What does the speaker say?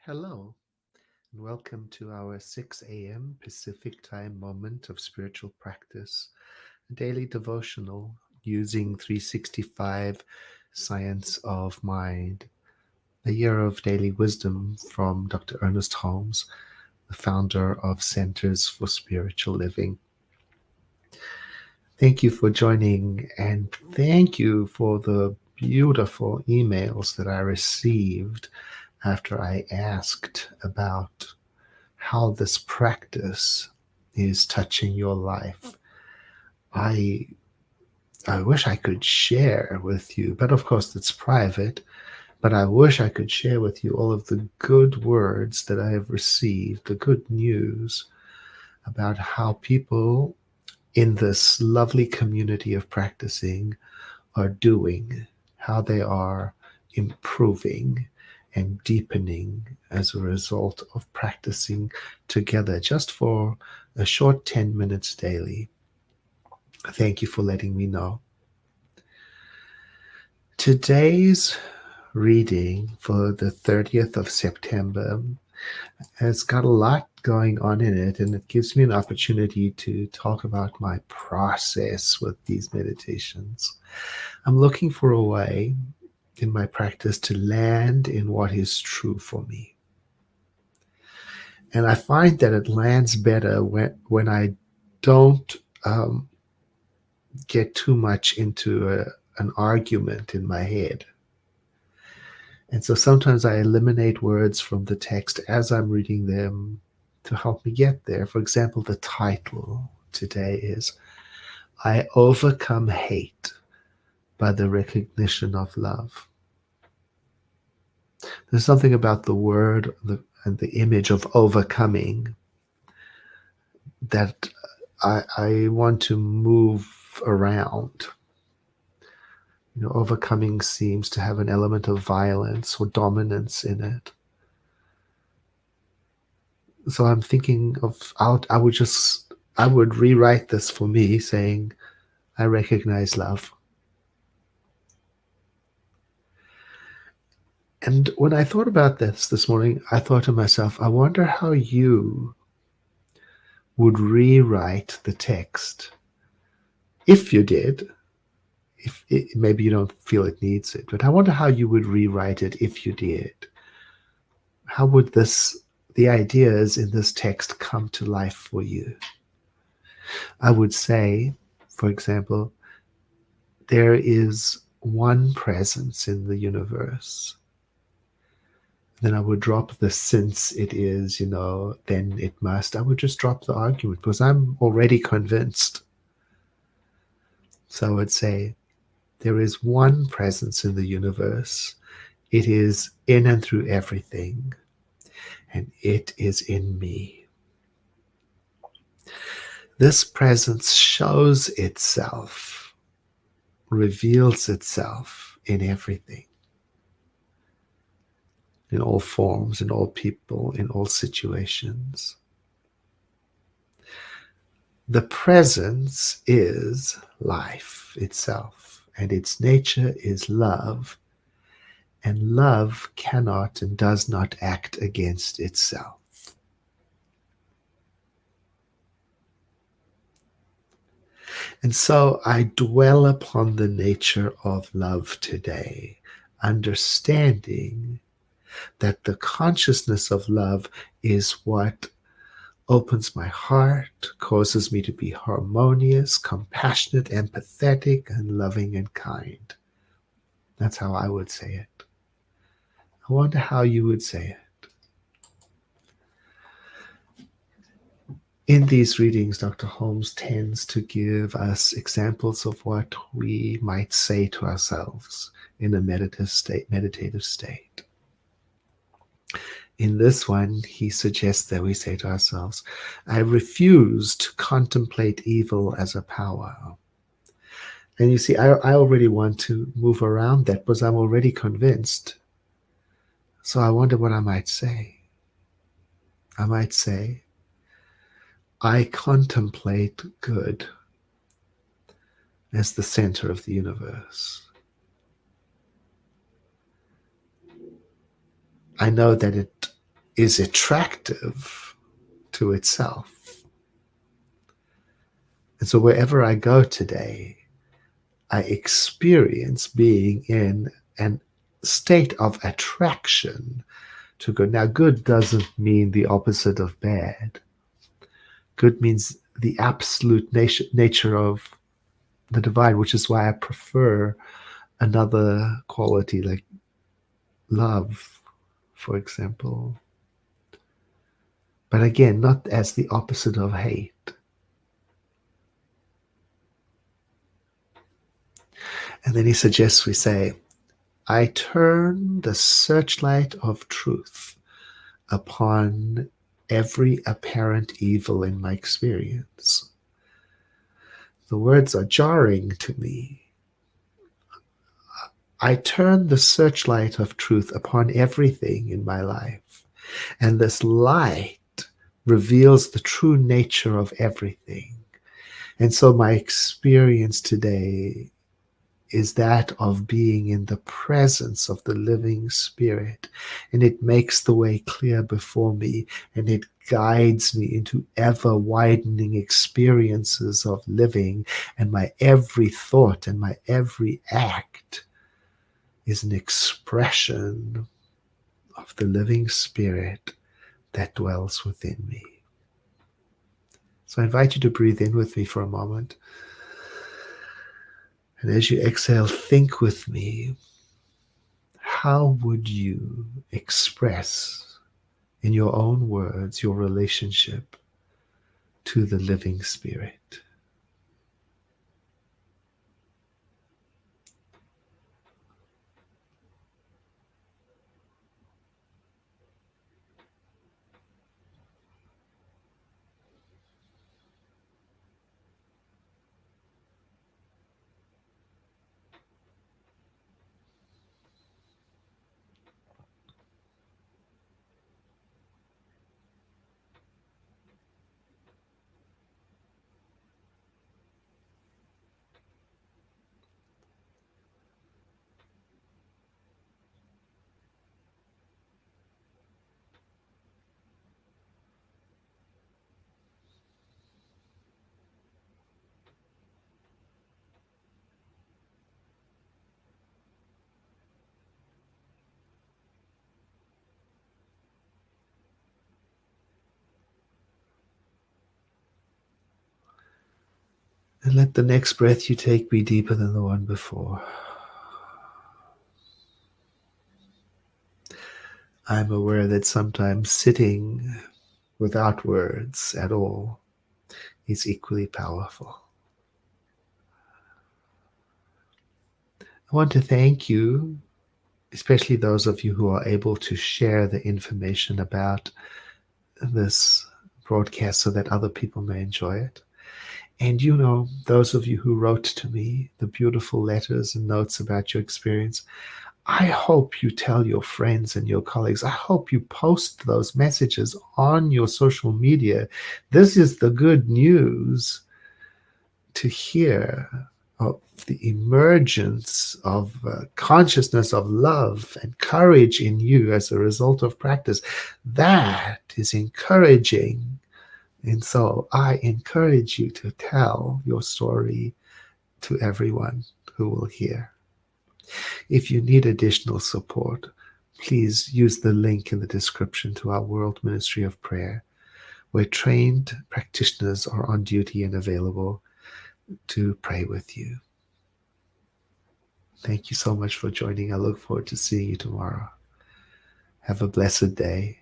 Hello, and welcome to our 6 a.m. Pacific time moment of spiritual practice, a daily devotional using 365 Science of Mind, a year of daily wisdom from Dr. Ernest Holmes, the founder of Centers for Spiritual Living. Thank you for joining, and thank you for the beautiful emails that I received after I asked about how this practice is touching your life. I I wish I could share with you, but of course it's private. But I wish I could share with you all of the good words that I have received, the good news about how people in this lovely community of practicing are doing, how they are improving and deepening as a result of practicing together just for a short 10 minutes daily. Thank you for letting me know. Today's reading for the 30th of September has got a lot going on in it, and it gives me an opportunity to talk about my process with these meditations. I'm looking for a way in my practice to land in what is true for me. And I find that it lands better when I don't get too much into an argument in my head. And so sometimes I eliminate words from the text as I'm reading them to help me get there. For example, the title today is I Overcome Hate by the Recognition of Love. There's something about the word and the image of overcoming that I want to move around. Overcoming seems to have an element of violence or dominance in it. So I'm thinking of I would rewrite this for me saying, I recognize love. And when I thought about this morning, I thought to myself, I wonder how you would rewrite the text if you did. Maybe you don't feel it needs it, but I wonder how you would rewrite it if you did. How would the ideas in this text come to life for you? I would say, for example, there is one presence in the universe. Then I would drop the since it is, then it must. I would just drop the argument because I'm already convinced. So I would say, there is one presence in the universe. It is in and through everything, and it is in me. This presence shows itself, reveals itself in everything, in all forms, in all people, in all situations. The presence is life itself, and its nature is love, and love cannot and does not act against itself. And so I dwell upon the nature of love today, understanding that the consciousness of love is what opens my heart, causes me to be harmonious, compassionate, empathetic, and loving and kind. That's how I would say it. I wonder how you would say it. In these readings, Dr. Holmes tends to give us examples of what we might say to ourselves in a meditative state. In this one, he suggests that we say to ourselves, I refuse to contemplate evil as a power. And you see, I already want to move around that because I'm already convinced. So I wonder what I might say. I might say, I contemplate good as the center of the universe. I know that it is attractive to itself. And so wherever I go today, I experience being in an state of attraction to good. Now, good doesn't mean the opposite of bad. Good means the absolute nature of the divine, which is why I prefer another quality like love, for example. But again, not as the opposite of hate. And then he suggests we say, I turn the searchlight of truth upon every apparent evil in my experience. The words are jarring to me. I turn the searchlight of truth upon everything in my life, and this light reveals the true nature of everything. And so my experience today is that of being in the presence of the living Spirit. And it makes the way clear before me, and it guides me into ever widening experiences of living. And my every thought and my every act is an expression of the living Spirit that dwells within me. So I invite you to breathe in with me for a moment. And as you exhale, think with me, how would you express in your own words your relationship to the living Spirit? And let the next breath you take be deeper than the one before. I'm aware that sometimes sitting without words at all is equally powerful. I want to thank you, especially those of you who are able to share the information about this broadcast so that other people may enjoy it. And those of you who wrote to me the beautiful letters and notes about your experience, I hope you tell your friends and your colleagues. I hope you post those messages on your social media. This is the good news to hear of the emergence of consciousness of love and courage in you as a result of practice. That is encouraging. And so I encourage you to tell your story to everyone who will hear. If you need additional support, please use the link in the description to our World Ministry of Prayer, where trained practitioners are on duty and available to pray with you. Thank you so much for joining. I look forward to seeing you tomorrow. Have a blessed day.